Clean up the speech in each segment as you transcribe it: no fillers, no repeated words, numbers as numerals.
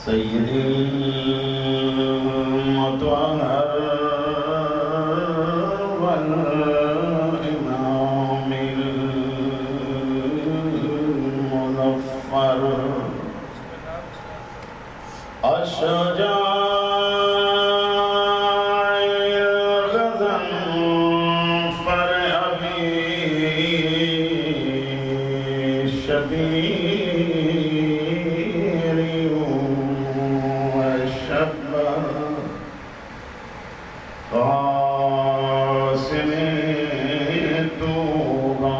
सय्यदुल मुतहहर वल इमामिल मुज़फ़्फ़र अश्जाइल गज़नफ़र अबी शबीर वशब्ब क़ासिम तूबा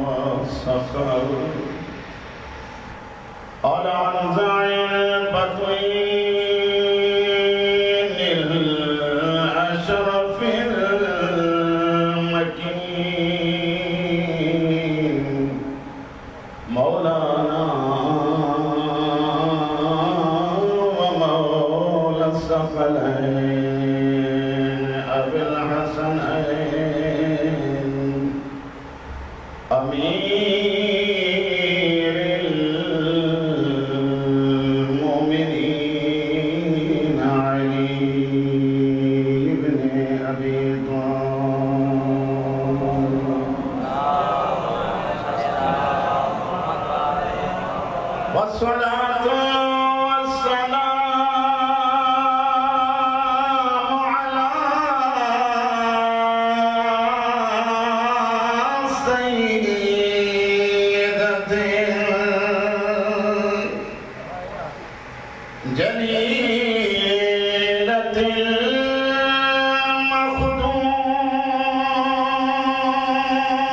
वसफ़र मौलाना व मौला सक़लैन अबिल हसनैन अमीरिल मोमिनीन अली इब्न अबी वस्सलातु वस्सलामु अला सय्यिदतिल जलीलतिल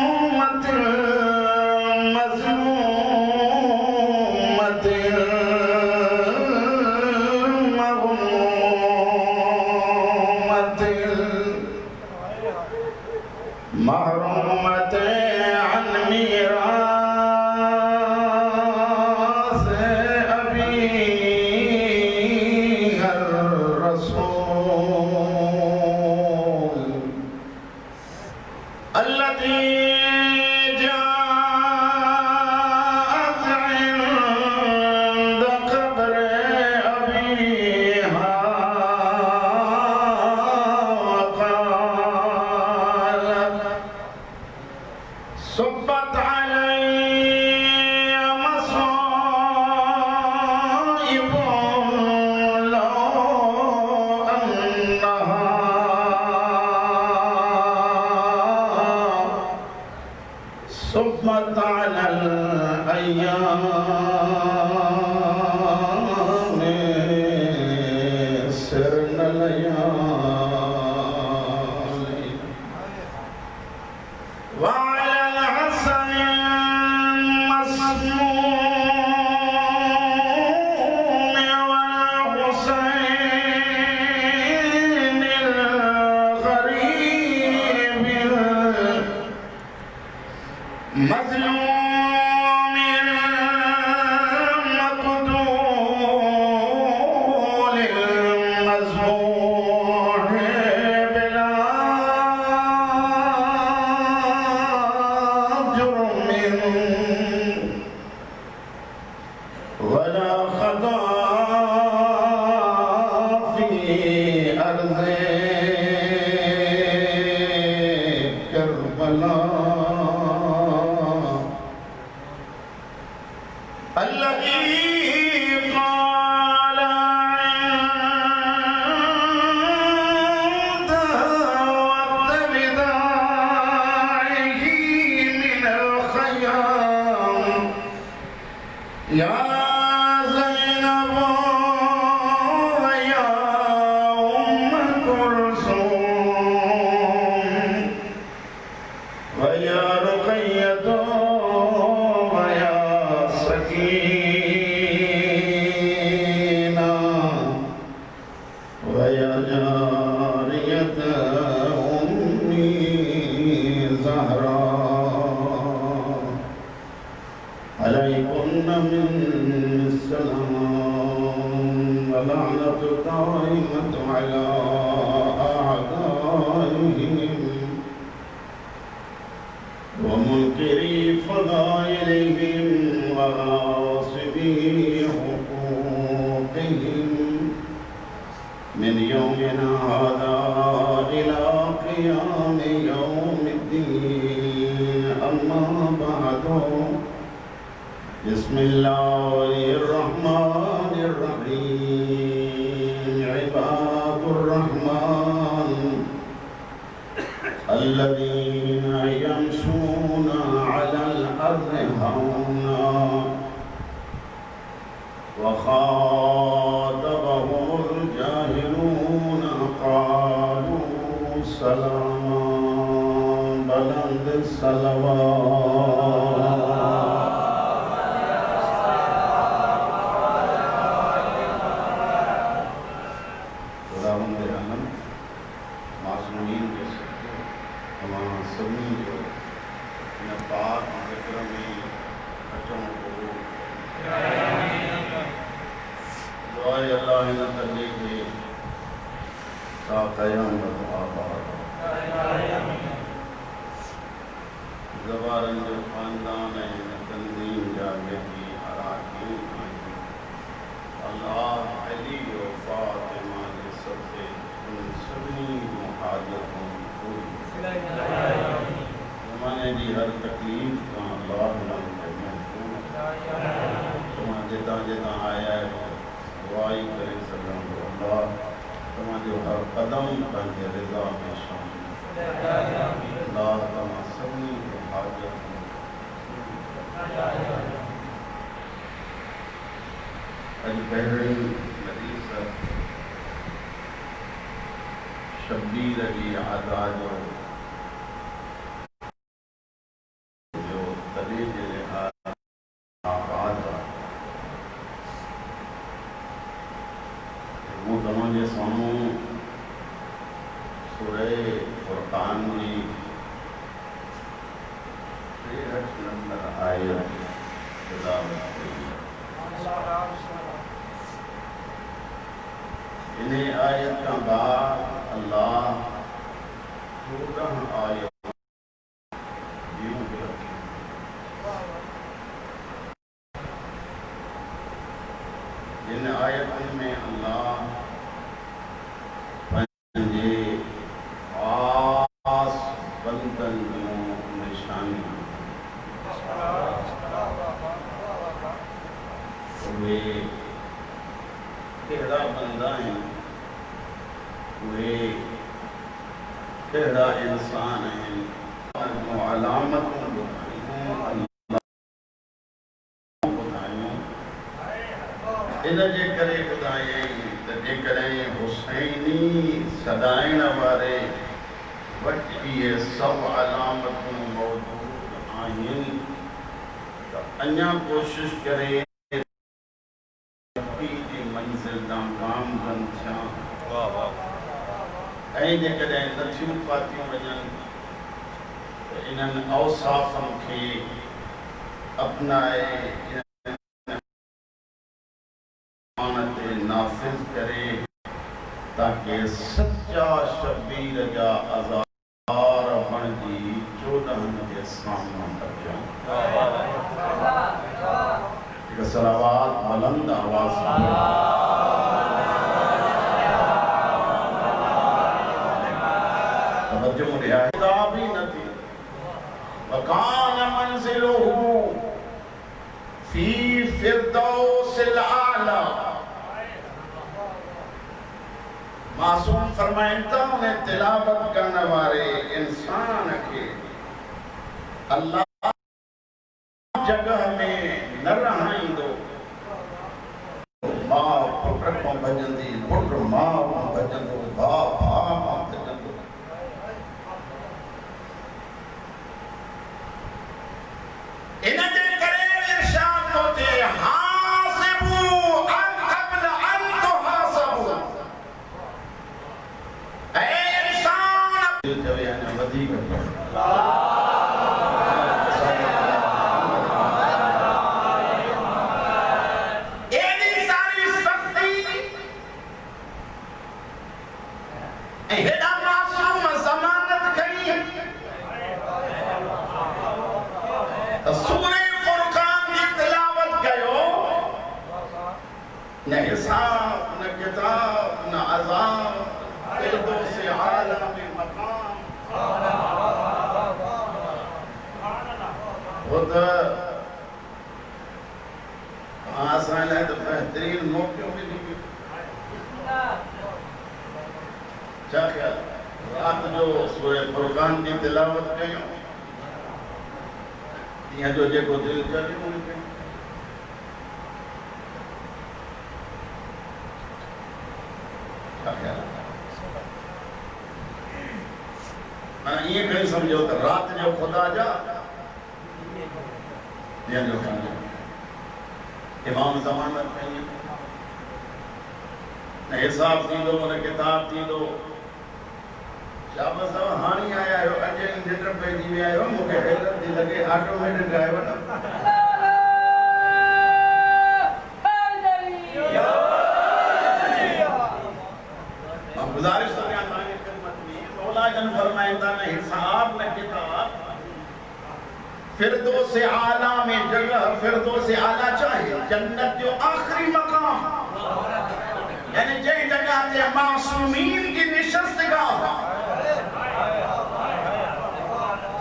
मख़दूमतिल महरूमत अन मीरास अबीहर रसूल अल्लती जाअत इंद क़ब्र अबीहा सुब्बत अलैया मसाइबुन लौ अन्नहा सुब्बत अलल अय्याम सिरन लयाली मज़लूम मक़तूल मज़मूम बिला जुर्म वला ख़ता फ़ी अर्ज़े करबला الذي قال عند وقت بداعه من الخيام يا زينب ويا أم كلثوم ويا رقية سكينة ويا جارية أمي زهراء عليكن من السلام ولعنة دائمة على أعدائهم ومنكري فضائلهم وغاصبي बिस्मिल्लाहिर्रहमानिर्रहीम। इबादुर्रहमान अल्लज़ीना यमशूना अलल अर्ज़ि हौना व ख़ातबहुमुल जाहिलूना क़ालू सलामा। बुलंद सलवात। ज़बारन जो ख़ानदान तंज़ीम जागी अराकीन अल्लाह अली व फ़ातिमा के सबसे उन सभी मुहाजतों पूरी ज़माने की हर तकलीफ का अल्लाह तुम जिता जिता आया है दुआई करे सघूं अल्लाह तव्हांजो हर कदम पंहिंजे रिज़ा में शामिल अल्लाह तव्हां सभिनी खे हाज़िर अॼु पहिरीं हदीस शब्बीर जी अदा जो तॾहिं जे लिहाज़ आगाज़ आहे। मूं तव्हांजे साम्हूं सूरह फ़ुरक़ान जी 63 नंबर आयत तिलावत कई। इन आयत का बाद अल्लाह 14 आयत यूं रखी। इन आयतन में अल्लाह पंहिंजे ख़ास बंदन जूं निशानियां उहे कहिड़ा बंदा आहिनि, उहे कहिड़ा इंसान आहिनि, अलामतूं ॿुधायूं। इन जे करे ॿुधायईं त जेकॾहिं हुसैनी सदाइण वारे वटि इहे सभु अलामतूं मौजूद आहिनि त अञा कोशिशि करे जी मंज़िल ॾांहुं गामज़न थियां। ऐं जेकॾहिं नथियूं पातियूं वञनि त इन्हनि औसाफ़नि खे अपनाए नाफ़िज़ करे ताकि सच्चा शब्बीर जा अज़ार बणिजी 14 जे सामने अचनि। हिकु सलावत बुलंद आवाज़ तवज्जो ॾिया बि न थी। वकान मंज़िलुहु फी फ़िरदौसिल आला। मासूम फरमाइनि था उन्हें तिलावत करने वाले इंसान के अल्लाह जगह में न रहाईंदो। मां पुट खां भॼंदी, पुट मां खां भॼंदो, भाउ भाउ खां भॼंदो। इन जे करे इरशाद थो थिए हासिबू अन क़ब्ल अन तुहासबू। न हिसाब न किताब न अज़ाब फिरदौस आला में मकाम। खुद असां लाइ त बेहतरीन मौक़ो मिली वियो। छा ख़्याल रात जो सूरह फुरक़ान की तिलावत कयूं ॾींहं जो जेको दिलि चवे उहो कयूं। छा ख़्याल माना ईअं खणी सम्झो त रात जो ख़ुदा जा ॾींहं जो सम्झो इमाम ज़मानत कयूं न हिसाब थींदो न किताब थींदो। शाबाश साहब हाणे आया आहियो अॼु ई निंड पइजी विया आहियो मूंखे हैरत थी लॻे ऑटोमेटिक आहियो न। मां गुज़ारिश थो कयां तव्हांखे ख़िदमत में मौला जन फरमाइनि था न हिसाब न किताब फिरदौस आला में जगह फिरदौस आला चाहे जन्नत जो आखिरी मकाम यानी जंहिं जगह ते मासूमीन की निशस्तगाह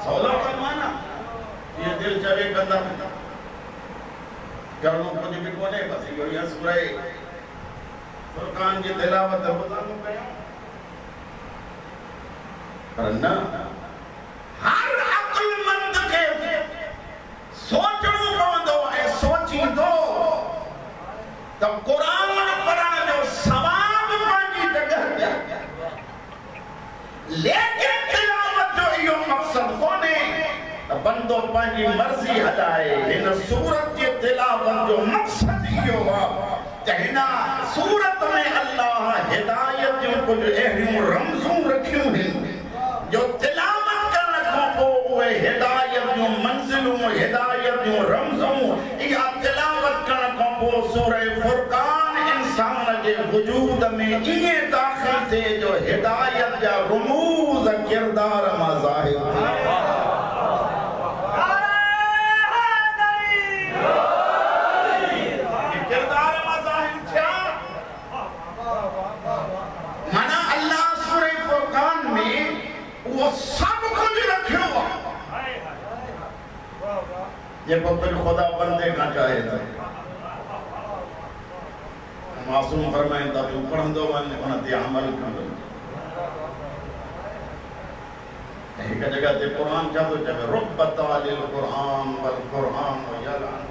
सौलो फरमाना ये दिल चवे कंदा करणो कुछ भी कोने बस इहो ई सूरह फुरक़ान जी तिलावत ॿुधणु कयूं पर न हर अक़लमंद खे सोचणो पवंदो ऐं सोचींदो त क़ुरान पढ़ण जो सवाब पंहिंजी जॻह ते लेकिन तिलावत जो इहो मक़सद कोन्हे त बंदो पंहिंजी मर्ज़ी हलाए। हिन सूरत जी तिलावत जो मक़सद इहो आहे त हिन सूरत में अल्लाह हिदायत जूं कुझु अहिड़ियूं रमज़ूं रखियूं आहिनि जो तिलावत करण खां पोइ उहे हिदायत जूं मंज़िलूं हिदायत जूं रमज़ूं इहा तिलावत करण खां पोइ सूरह फुरक़ान इंसान जे वजूद में ईअं दाख़िल थिए जो हिदायत जा रमूज़ किरदार मां ज़ाहिर किरदार मां ज़ाहिर थिया। माना अल्लाह सूरह फुरक़ान में वो सब कुछ रखियो जेको कुझु ख़ुदा बंदे खां चाहे थो। मासूम फरमाइनि था तूं पढ़ंदो वञ उन ते अमल कंदो। हिक जगह ते क़ुरान छा थो चवे रुब तालिल क़ुरान वल क़ुरान यलअन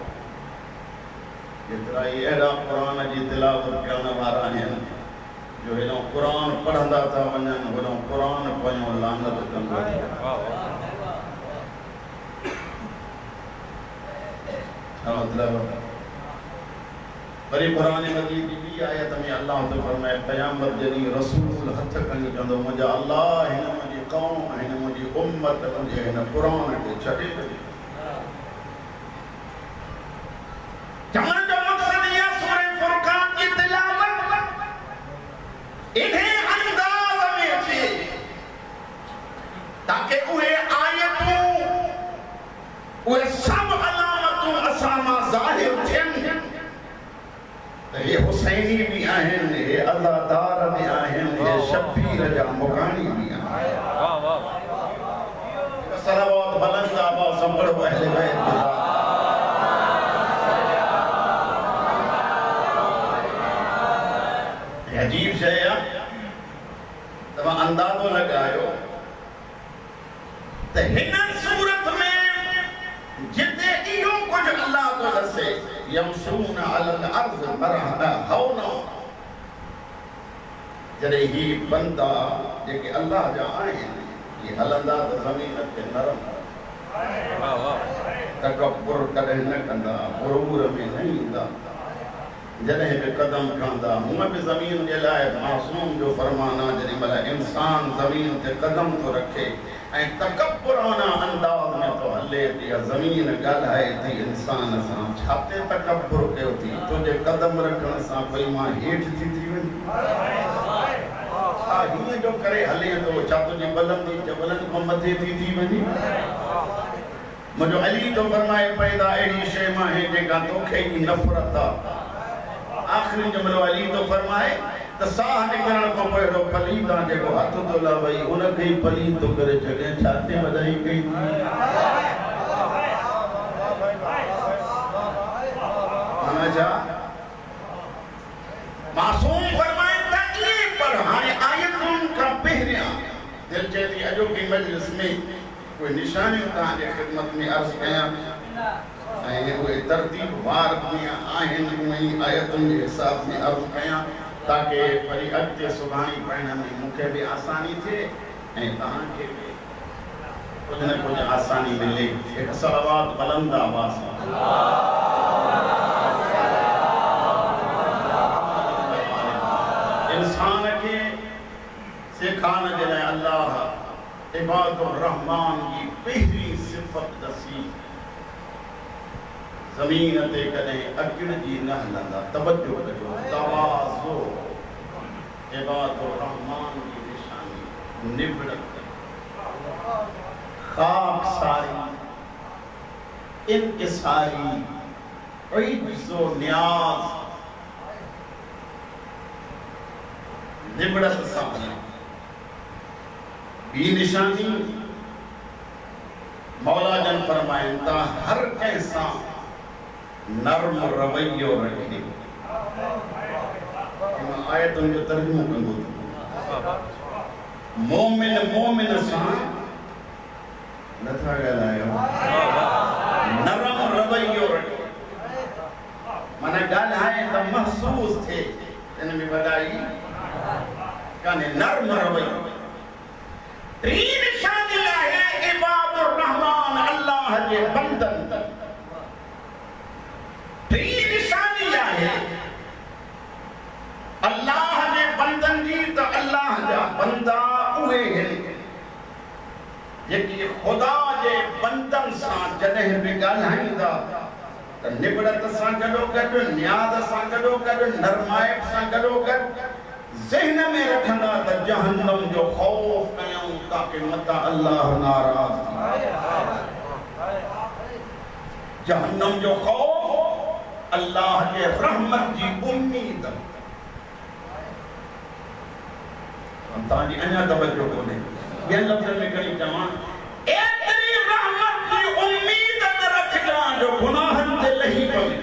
जेतिरा ई अहिड़ा क़ुरान जी तिलावत करण वारा आहिनि जो हेॾो क़ुरान पढ़ंदा था वञनि होॾो क़ुरान पंहिंजो लानत कंदो। मतलब वरी क़ुरान मजीद जी ॿी आयत में अल्लाह तो फरमाए क़यामत जॾहिं रसूल हथ खणी कंदो मुंहिंजा अल्लाह हिन मुंहिंजी क़ौम हिन मुंहिंजी उम्मत मुंहिंजे हिन क़ुरान खे छॾे छॾे। चवण जो मक़सद इहा सूरह फुरक़ान जी तिलावत इन्हे अंदाज़ में थिए ताकि उहे आयतूं उहे सब अलामतूं असां मां ज़ाहिर थियनि। ये हुसैनी भी आहिनि ये अज़ादार भी आहिनि ये शबीर जा मुकानी भी आहिनि। वाह वाह सलावत बुलंद आवाज़ संभड़ो अहले बैत के साथ। अजीब शइ आहे तव्हां अंदाज़ो लॻायो त हिन सूरत में जिते इहो कुझु अल्लाह थो दसे यमशून अलल अर्ज़ मरहना हौना जॾहिं ही बंदा जेके अल्लाह जा आहिनि ये हलंदा त ज़मीन ते नरम तकब्बुर कॾहिं न कंदा गुरूर में न ईंदा जॾहिं बि क़दम खणंदा हूअं बि ज़मीन जे लाइ मासूम जो फरमान आहे जेॾी महिल इंसान ज़मीन ते क़दम थो रखे ऐं तकब्बुराना अंदाज़ में तो हले थी ज़मीन ॻाल्हाए थी इंसान सां छाते तकब्बुर कयो थी तुंहिंजे क़दम रखण सां कोई मां हेठि थी वञे छा हीअं जो करे हले थो छा तुंहिंजी बुलंदी बुलंद खां मथे थी वञे। मुंहिंजो अली तो फरमाए पैदा अहिड़ी शइ मां आहे जेका तोखे ई नफ़रत आहे। आख़िरी जुमिलो अली तो फरमाए त साह निकिरण खां पोइ अहिड़ो पलीद आहे जेको हथ थो लावई उनखे ई पलीद थो करे छॾे छाते वधाई कई माना जा मासूम फरमाए था ये पर हाने आयतुन का पहरिया दिल चेती अजो की मजलिस में कोई निशानी तहां जे खिदमत में अर्ज कया ऐं उहे तरतीब वार में आहिन उही आयतुन जे हिसाब में अर्ज कया ताकि वरी अॻिते सुभाणे पढ़ण में मूंखे भी आसानी थिए ऐं तव्हांखे भी कुछ न कुछ आसानी मिले। एक सलावत बुलंद आवाज़ इंसान के सिखान जे लाइ अल्लाह इबादुर रहमान की पहली सिफत दसी ज़मीन ते कदे अकिड़ जी न हलंदा तवज्जो कजो तवाज़ो इबादुर रहमान की निशानी निबड़त खाक सारी इनकिसारी इज्जो न्याज निबड़त सामने बी निशानी मौला जन फरमाइन ता हर कैसा नर्म रवैयो रखे आयतुन जो तर्जुमो कंदो मोमिन मोमिन सां नथा ॻाल्हायो नरम रवैयो रखे माना ॻाल्हाए त महसूस थे इन में वॾाई काने नर्म रवैयो। टी निशानी आहे इबादुर रहमान अल्लाह जे बंदन टी निशानी आहे अल्लाह जे बंदन जी त अल्लाह जा बंदा उहे आहिनि जेकी खुदा जे बंदन सां जॾहिं बि ॻाल्हाईंदा त निबड़त सां गॾोगॾु न्याद सां गॾोगॾु नरमाइप सां गॾोगॾु ज़हन में रखंदा त जहन्नम जो खौफ कयूं ताकि मता अल्लाह नाराज़ जहन्नम जो खौफ अल्लाह के रहमत जी उम्मीद ताजी अन्या तवज्जो कोने ॿियनि लफ़्ज़नि में कड़ी चवां एतिरी रहमत जी उम्मीद न रखजा जो गुनाहनि ते लही पवे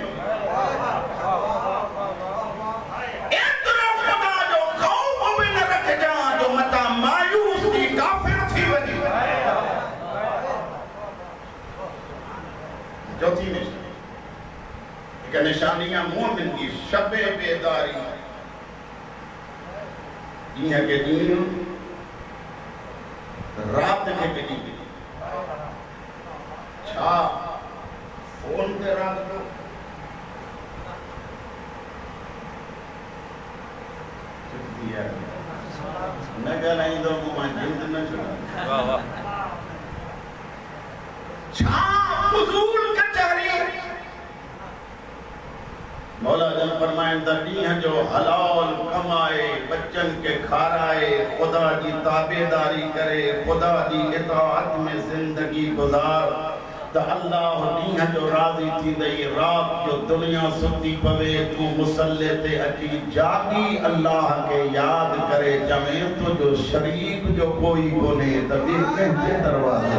एतिरो खुदा जो खौफ बि न रखजा जो मता मायूस थी काफ़िर थी वञे। चौथी निशानी हिक निशानी आहे मोमिन की शबे बेदारी ॾींहं के ॾींहुं रात के बिजी छा फोन ते रात को न ॻाल्हाईंदो मां जिंद न छुड़ा छा फुज़ूल कचहरी मौला जन फरमाइन त ॾींहं जो हलाल कमाए बच्चन के खाराए खुदा की ताबेदारी करे खुदा की इताअत में जिंदगी गुजार त अल्लाह ॾींहं जो राज़ी थी दई रात जो दुनिया सुती पवे तू मुसल्ले ते अची जागी अल्लाह के याद करे जमे तुझो शरीक जो कोई कोने त ॿिए कंहिंजे दरवाज़े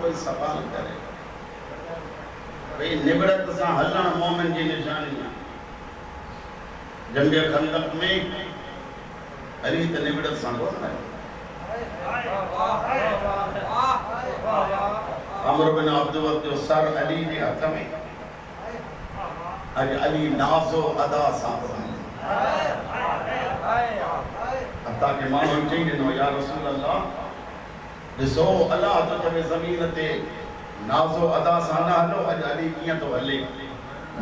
कोई सवाल करे भाई निबड़त सां हलण मोमिन जी निशानी आहे। जंगे खंदक में अली त निबड़त सां कोन अमर बिन अब्दुल जो सर अली जे हथ में अज अली नाज़ो अदा सां अता के माण्हू चई ॾिनो या रसूल अल्लाह ॾिसो अल्लाह तो जब ज़मीन ते नाज़ो अदा सां न हलो अॼु अली कीअं थो हले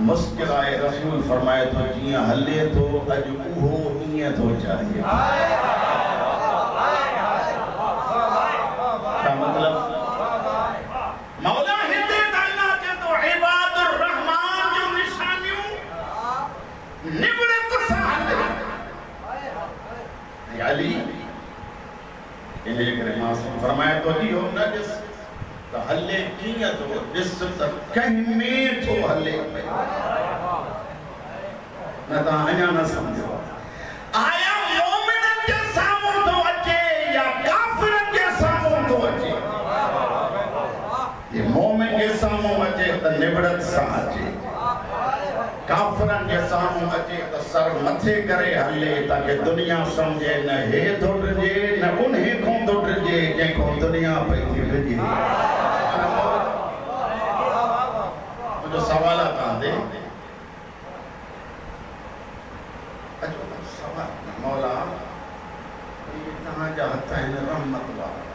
मुस्किराए रसूल फरमाए थो जीअं हले थो अॼु उहो ईअं थो चाहे छा मतिलब मौला हिते त अल्लाह चए थो इबादुर रहमान जो निशानियूं निबड़त सां हले अली इन करे मां फरमाए तो इहो न ॾिस त हले कीअं थो ॾिस त कंहिं में थो हले हले न ता अञा न समझो आया मोमिनन के सामूं तो अचे या काफिरन के सामूं तो अचे ये मोमिन के सामूं अचे त निबड़त सां अचे काफिरन के सामूं अचे त सर मथे करे हले ताकि दुनिया समझे न हे दोड़जे न उन्हे को दोड़जे जे को दुनिया पई थी विझे मुझो सवाल था दे अजो सवाल मौला ये तहां जा हथ है रहमत वाला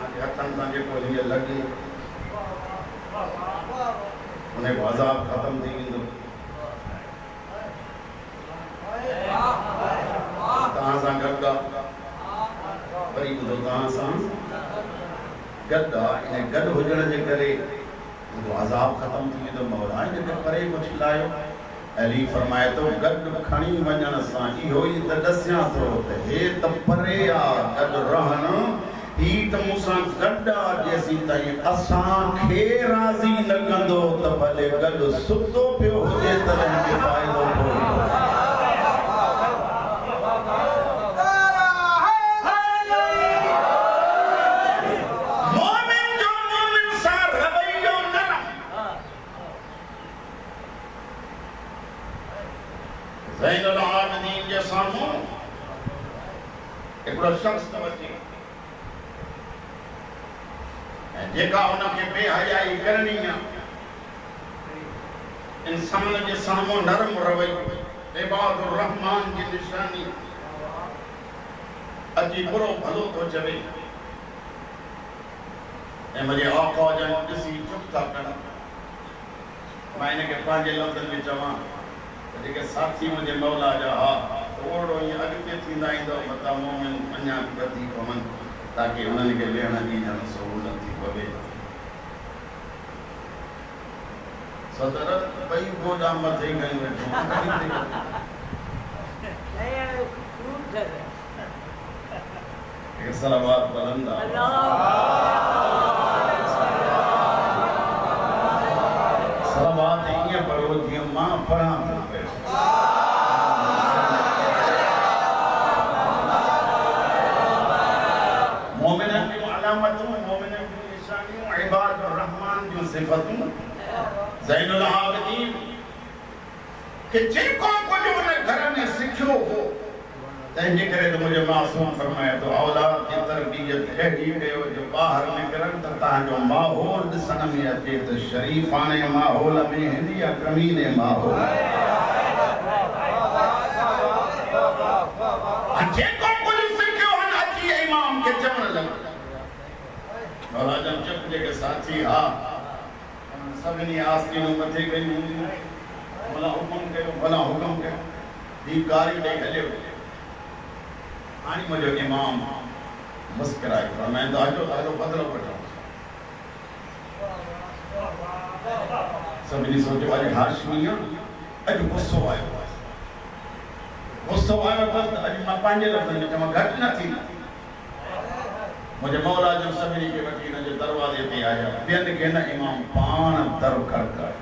आज हथन सा जे को ये लगे उन्हें अज़ाब खत्म थी वेंदो तहां सां गॾु वरी ॿुधो तहां सां गॾु आहे इन गॾु हुजण जे करे मुंहिंजो अज़ाब ख़त्म थी वेंदो मौला हिनखे परे कुझु लायो अली फरमाए थो गॾु खणी वञण सां इहो ई त ॾसियां थो त हे त परे आहे गॾु रहणु ही त मूंसां गॾु आहे जेसीं ताईं असांखे राज़ी न कंदो त भले गॾु सुतो पियो हुजे त हिनखे फ़ाइदो कोन्हे ज़ैनुल आबिदीन जे साम्हूं हिकिड़ो शख़्स थो अचे ऐं जेका उनखे बेहयाई करणी आहे इंसान जे साम्हूं नरम रवैयो इबादुर रहमान जी निशानी अची बुरो भलो थो चवे ऐं मुंहिंजे आका जन ॾिसी चुप था कनि मां हिनखे पंहिंजे लफ़्ज़नि में चवां जेके साथी मुझे मौला जा हा थोड़ो ही अगते थींदा ईंदो मता मोमिन अञा प्रति पवन ताकि उन्हनि खे वेहण जी ॼण सहूलियत थी पवे सदर ॿई गोॾा मथे कयूं वेठो हिकु सलावत बुलंद सलावत ईअं पढ़ो जीअं मां पढ़ां मोमिनन जूं अलामतूं मोमिनन जूं निशानियूं इबादुर रहमान जूं सिफ़तूं ज़ैनुल आबिदीन के जेको कुझु उन घर में सिखियो हो तंहिंजे करे त मुंहिंजो मासूम फरमाए थो औलाद जी तरबियत अहिड़ी कयो जो ॿाहिरि निकिरनि त तव्हांजो माहौल ॾिसण में अचे त शरीफ़ाने माहौल में हिन या कमीने माहौल जेको कुझु सिखियो हुन अची इमाम खे चवण लॻो मौला जन चुप जेके साथी हा सभिनी आस्तीनूं मथे कयूं भला हुकुम कयो ॿी कारी ॾेई हलियो हाणे मुंहिंजो इमाम मुस्कुराए फरमाईंदो हलो बदिलो वठो सभिनी सोचियो अॼु हाशमी अॼु गुस्सो आयो त अॼु मां पंहिंजे लफ़्ज़नि में चवां घटि न थी मुंहिंजे मौला जन सभिनी खे वठी हिन जे दरवाज़े ते आया ॿियनि खे न इमाम पाण दर खड़कायो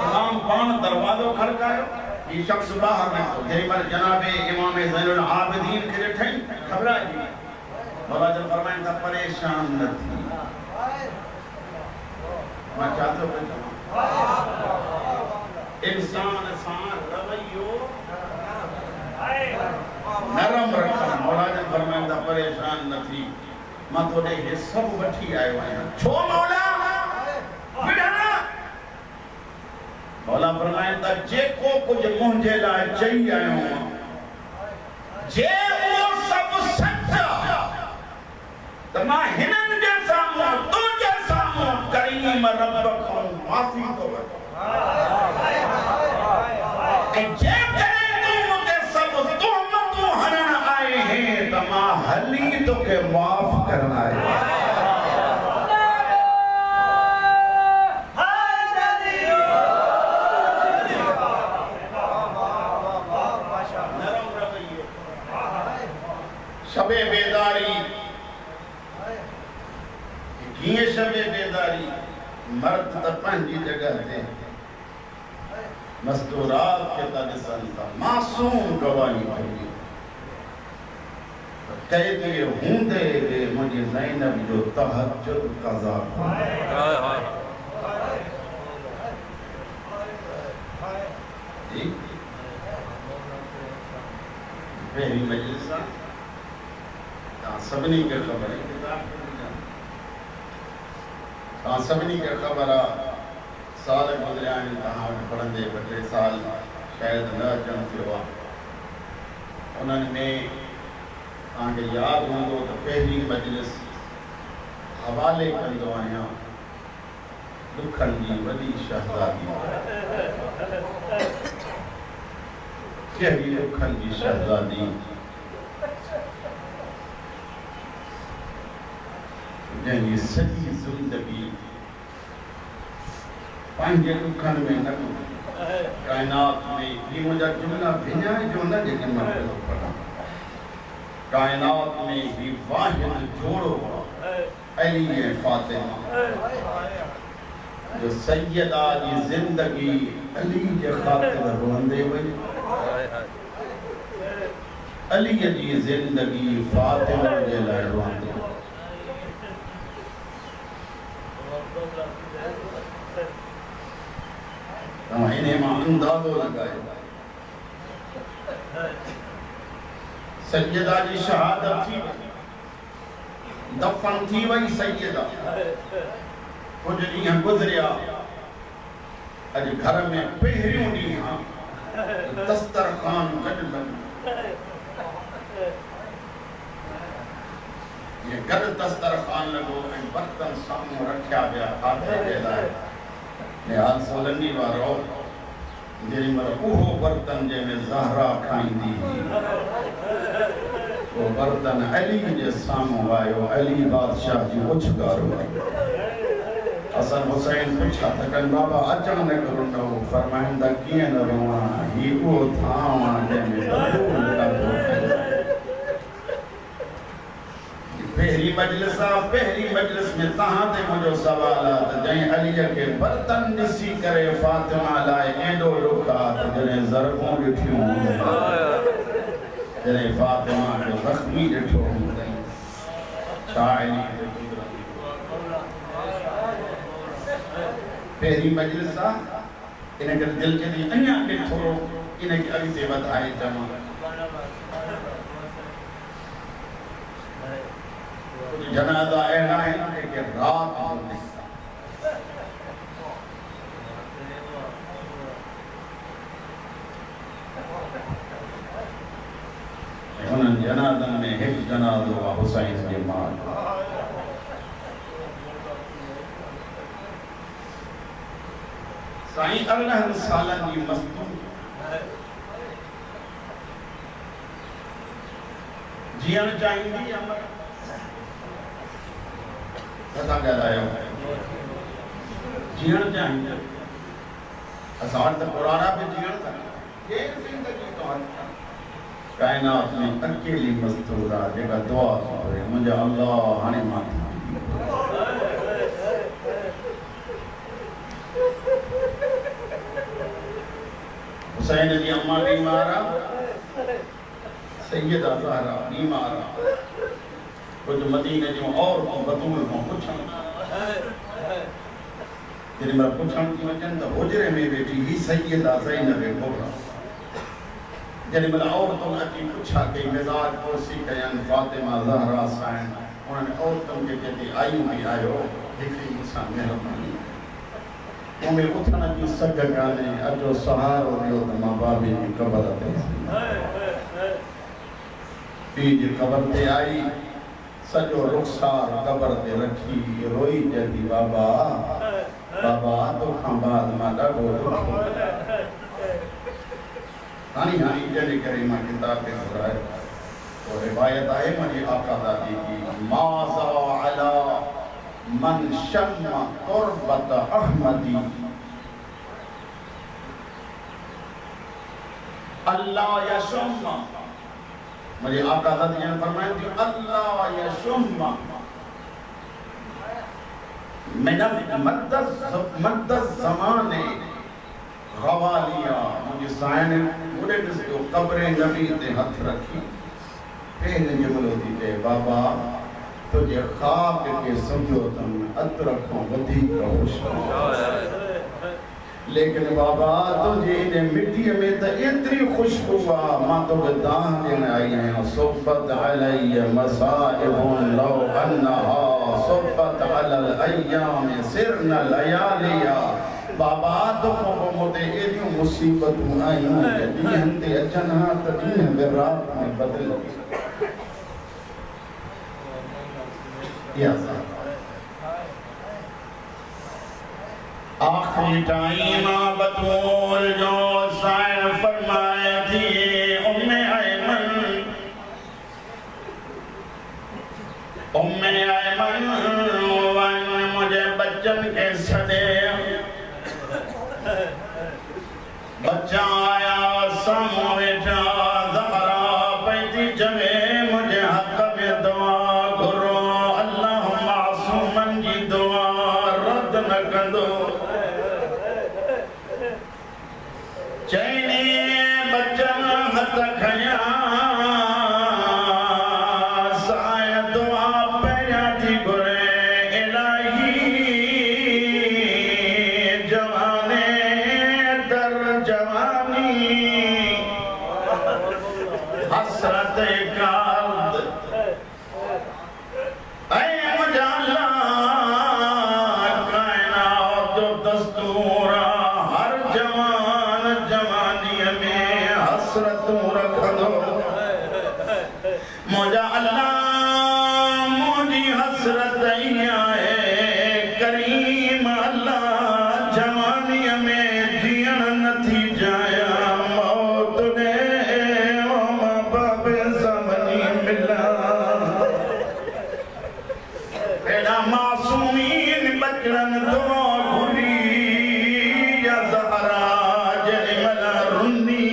इमाम पाण दरवाज़ो खड़कायो ये शख्स बाहर निकतो जेमल जनाबे इमाम ज़ैनुल आबिदीन के ॾिठई घबराइजी मौला जन फरमाइनि था परेशान न थी मां छा थो चवां इंसान सां रवैयो नरम रखण मौला जन फरमाइनि था परेशान न थी मां तोॾे हे सभु वठी आयो आहियां छो मौला मौला फरमाइनि था जेको कुझु मुंहिंजे लाइ चई आयो जे उहो सभु सच त मां हिननि जे साम्हूं तुंहिंजे साम्हूं करीम रब खां माफ़ी थो वठां ऐं जेकॾहिं तूं मूंखे सभु तुहमतूं हणण आए हैं त मां हली तोखे माफ़ करण आयो शबे बेदारी ये शबे बेदारी मर्द त पंहिंजी जगह ते मस्तूरात के तनिसन था मासूम गवाही करी कह दिए हूंदे दे मुझे ज़ैनब जो तहज्जुद क़ज़ा जी पहली मजलिस सभिनी के ख़बर है सभिनी के ख़बर आहे साल गुज़रिया आहिनि तव्हां वटि पढ़ंदे ॿ टे साल शायदि न अचणु थियो आहे उन्हनि में तव्हांखे यादि हूंदो त पहिरीं मजलिस हवाले कंदो आहियां ॾुखनि जी वॾी शहज़ादी कहिड़ी ॾुखनि जी शहज़ादी जंहिंजी सॼी ज़िंदगी पंहिंजे ॾुखनि में न काइनात में ही मुंहिंजा जुमिला विञाइजो न जेके मां पियो पढ़ां काइनात में ही वाहिद जोड़ो अली ऐं फातिमा जो सैयदा जी ज़िंदगी अली जे ख़ातिर रोंदे वई अली जी ज़िंदगी फातिमा जे लाइ रोंदे इन्हें मां अंदाज़ो लगाए सैयदा जी शहादत थी दफन थी वई सैयदा कुछ ॾींहं गुज़रिया अॼु घर में पहिरियों ॾींहुं दस्तरखान गॾु ये गॾु दस्तरखान लॻो ऐं बर्तन साम्हूं रखिया विया खाधे जे लाइ निहाल सोलंगी वारो जेॾी महिल उहो बर्तन जंहिंमें ज़हरा खाईंदी हुई वो बर्तन अली जे साम्हूं आयो अली बादशाह जी उछगारो हसन हुसैन पुछा त कन बाबा अचानक रुनो फरमाइंदा कीअं न रोवां ही उहो थांव आहे जंहिंमें पहिरीं मजलिस में तहां ते मुंहिंजो सवाल आहे त जंहिं अलीअ खे बर्तन ॾिसी करे फातिमा लाइ एॾो ॾुख आहे त जॾहिं ज़रबूं ॾिठियूं जॾहिं फातिमा जो ज़ख़्मी ॾिठो छा पहिरीं मजलिस आहे इन करे दिलि चई अञा ॾे थोरो इनखे अॻिते वधाए चवां जनाज़ा अहिड़ा आहिनि जेके राति जो निकिता उन्हनि जनाज़नि में हिकु जनाज़ो आहे हुसैन जे मां साईं 18 सालनि जी मस्तूर जीअण चाहींदी अमर कथा ॻाल्हायो जीअण चाहींदा असां वटि त पुराणा बि जीअण था केरु ज़िंदगी काइनात में अकेली मस्तूर आहे जेका दुआ थी करे मुंहिंजा अल्लाह हाणे मां हुसैन जी अम्मा बीमार आहे सैयदा ज़हरा बीमार आहे कुछ मदीने जो और बतूल को पुछण जेॾी महिल पुछण थी वञनि त हुजरे में वेठी ही सैयदा ज़ैनब कुबरा जेॾी महिल औरतुनि अची पुछा कई मिज़ाज कोसी कयनि फातिमा ज़हरा साईं उन्हनि औरतुनि खे चई आयूं बि आयो हिकिड़ी मूंसां महिरबानी उनमें उथण जी सघ कान्हे अचो सहारो ॾियो त मां भाभी जी क़बर ते पीउ जी क़बर ते आई सॼो रुख़सार क़बर ते रखी रोई चई बाबा बाबा तोखां बाद मां ॾाढो ॾुखियो हाणे जॾहिं करे मां किताब खे घुरायो तो रिवायत आहे मुंहिंजी आका दादी की माज़ा अला मन शम्म क़ुर्बत अहमदी अल्लाह यशम्म मुझे आका दादी ने फरमाया कि अल्लाह यशम्म मद्दस ज़माने गवालिया मुझे साइन मुझे जिसको कब्रे नबी ते हथ रखी फिर जुमलो दी ते बाबा तुझे ख्वाब के समझो तुम अतरखों वधी खुश लेकिन बाबा तुझे ने मिट्टी में तो इतनी खुशबू आ मां तो दान देने आई है सुब्बत अलैया मसाइबुन लौ अन्नहा सुब्बत अलल अय्याम सिरना लयालिया बाबा तो को मोते एडी मुसीबत आई है दी हंते अचना त दी में रात में बदल या आखिरी टाइम बतूल जो साइन फरमाए थी उम्मे आयमन वन मुझे बच्चन के सदे बच्चा आया सामो बेटा ज़हरा पैती जगे मुझे हक में दुआ करो अल्लाह मासूमन जी दुआ रद्द न कंदो चैनी बच्चन हथ खया साय दुआ पैया थी गुरे इलाही जवाने दर जवानी हसरत कार्द ऐ मुजाला कायनात जो दस्तूर हर जवान जवानी में हसरतों रख दो मुझा अल्लाह मुझी हसरत है करीम अल्लाह जवानी में जियन नथी जाया मौत ने ओ मां बाप ज़मानी मिला एड़ा मासूमीन बचड़न दुआ घुरी या ज़हरा जनिमल रुनी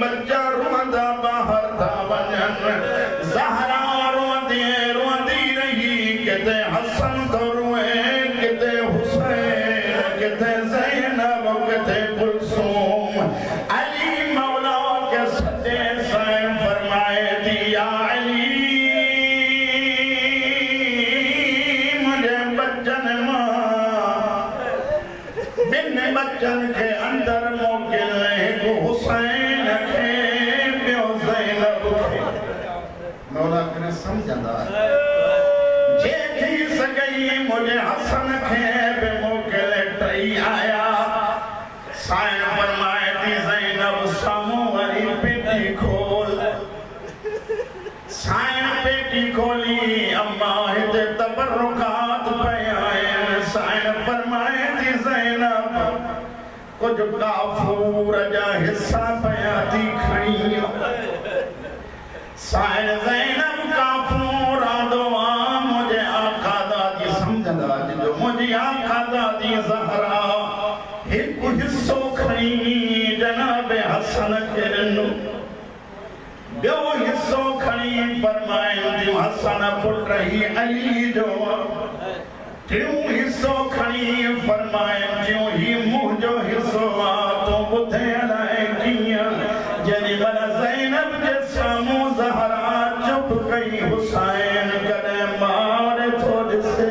बच्चा रोंदा बाहर था वञन ज़हरा रोंदी रही किते हसन तो रोए किते हुसैन किते ज़ैनब किते कुलसूम अली मौला के सदे साईं फरमाए दिया अली मुझे बच्चन मां बिन बच्चन के अंदर मोकिल को हुसैन के प्यो ज़ैनब के मौला के समझंदा जे थी सगई मुझे हसन के बे मोकिल टई आया साईं फरमाए थी ज़ैनब सामू वाली पेटी खोल साईं पेटी खोली अम्मा हिते तबरुकात पयान साईं फरमाए थी ज़ैनब कुछ काफूर जा हिस्सा पया थी खणी साईं ज़ैनब काफूर आंदो मुझे आका दादी समझंदा जो मुझे आका दादी ज़हरा एक हिस्सो खणी जनाब हसन के ॾिनो ॿियो हिस्सो खणी फरमाईंदियूं हसन पुट ही अली जो टियों हिस्सो खणी फरमाईंदियूं ही मुंहिंजो हिस्सो आहे तूं ॿुधे अलाए कीअं जेॾीमहिल ज़ैनब जे साम्हूं ज़हरा चुप कई हुसैन कॾहिं मार थो ॾिसे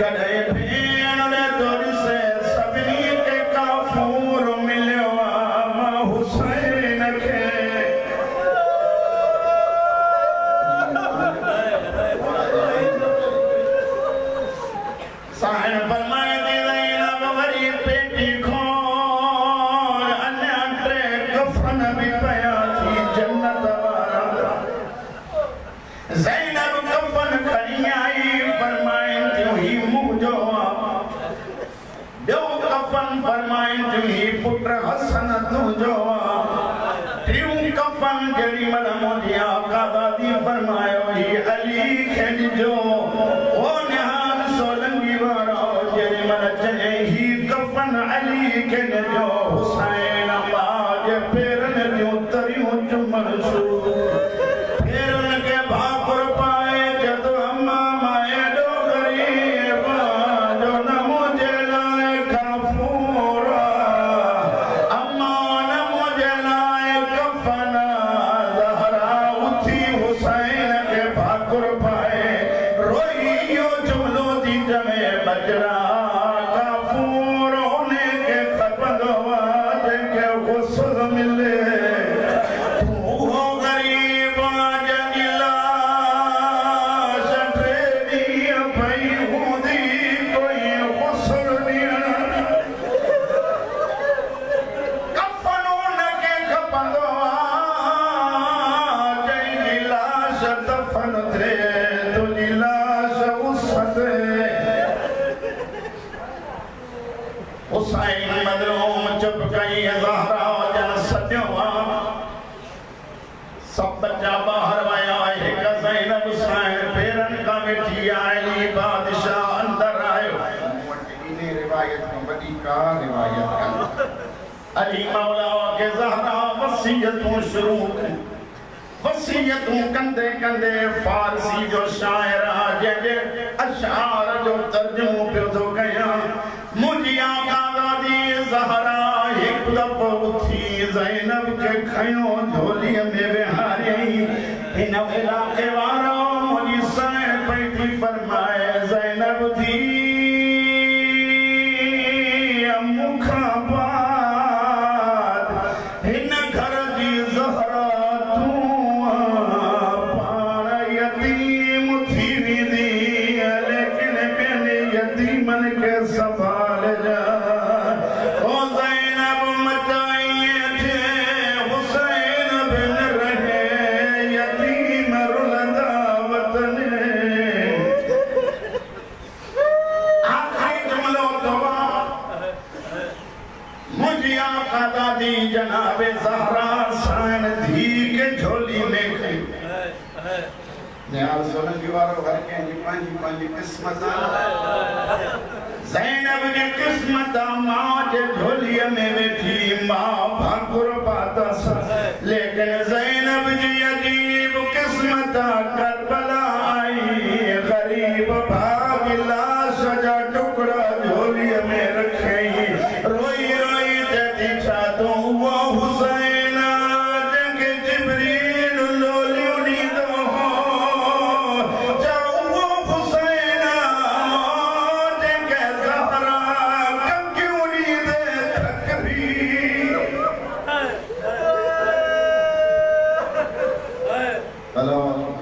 कॾहिं भेण थो ॾिसे सभिनी खे काफूर मिलियो आहे मां हुसैन खे साईं फरमाए थी ज़ैनब वरी पेटी खोल अञा टे कफ़न बि पया थी जन्नत वारा ज़ैनब कफ़न खणी आई फरमाईंदियूं ही मुंहिंजो आहे ॿियो कफ़न फरमाईंदियूं ही पुट हसन तुंहिंजो आहे टियों कफ़न जेॾीमहिल मुंहिंजी आका दादी फरमायो ही अली खे ॾिजो ओ निहाल सोलंगी वारो जेॾीमहिल चई ही कफ़न अली खे ॾिजो हुसैन बाज पेरनि जूं तरियूं चुमण शुरू पेरनि खे भाकुर पाए जदो अम्मा माए ॾोगरी कचरा काफूर होने के खपंदो के गुस्ल मिले तू हो गरीब जगिला शट्रेदी भई हूंदी कोई गुस्ल ॾियण कफन उनके खपंदो जंहिंजी लाश दफन थिए तुंहिंजी लाश उसत हुसैन मदलूम चुप कई ज़हरा जन सॼो सब बच्चा बाहर वया हिक ज़ैनब साईं पेरनि खां वेठी आयली बादशाह अंदर आयो इन रिवायत में वॾी का रिवायत कान अली मौला के ज़हरा वसीयतूं शुरू कई वसीयतूं कंदे कंदे फारसी जो शायर जंहिंजे अशार जो तर्जुमो पियो थो कयां मुंहिंजी आका दादी ज़हरा हिकु दफ़ो उथी ज़ैनब खे खयो झोलीअ में विहारियई हिन इलाइक़े वारो मुंहिंजी साईं पई थी फरमाए ज़ैनब थी मूंखां बाद हिन घर जी ज़हरा तूं पाण यतीम थी वेंदी लेकिन ॿियनि यतीमनि खे संभाल जा ओ ज़ैनब मचाईअ थिए हुसैन बिन रहे यतीम रुलंदा वतन आखिरी जुमलो दवा मुझे आका दादी जनाबे ज़हरा साईं धी के झोली में खई न्याल सोलंकी वारो हर कंहिंजी पंहिंजी पंहिंजी क़िस्मत ज़ैनब जी क़िस्मत मां जे झोलीअ में वेठी मां भाकुर पातस लेकिन ज़ैनब जी अजीब क़िस्मत करबला आई गरीब भाग लाश जा टुकड़ा झोलीअ में रखई रोई रोई चती छा तूं उहो हुसैन जंहिंखे जिब्रील लोलियूं ॾींदो हो चओ उहो हुसैन जंहिंखे ज़हरा कंगियूं ॾींदे थकबी हलो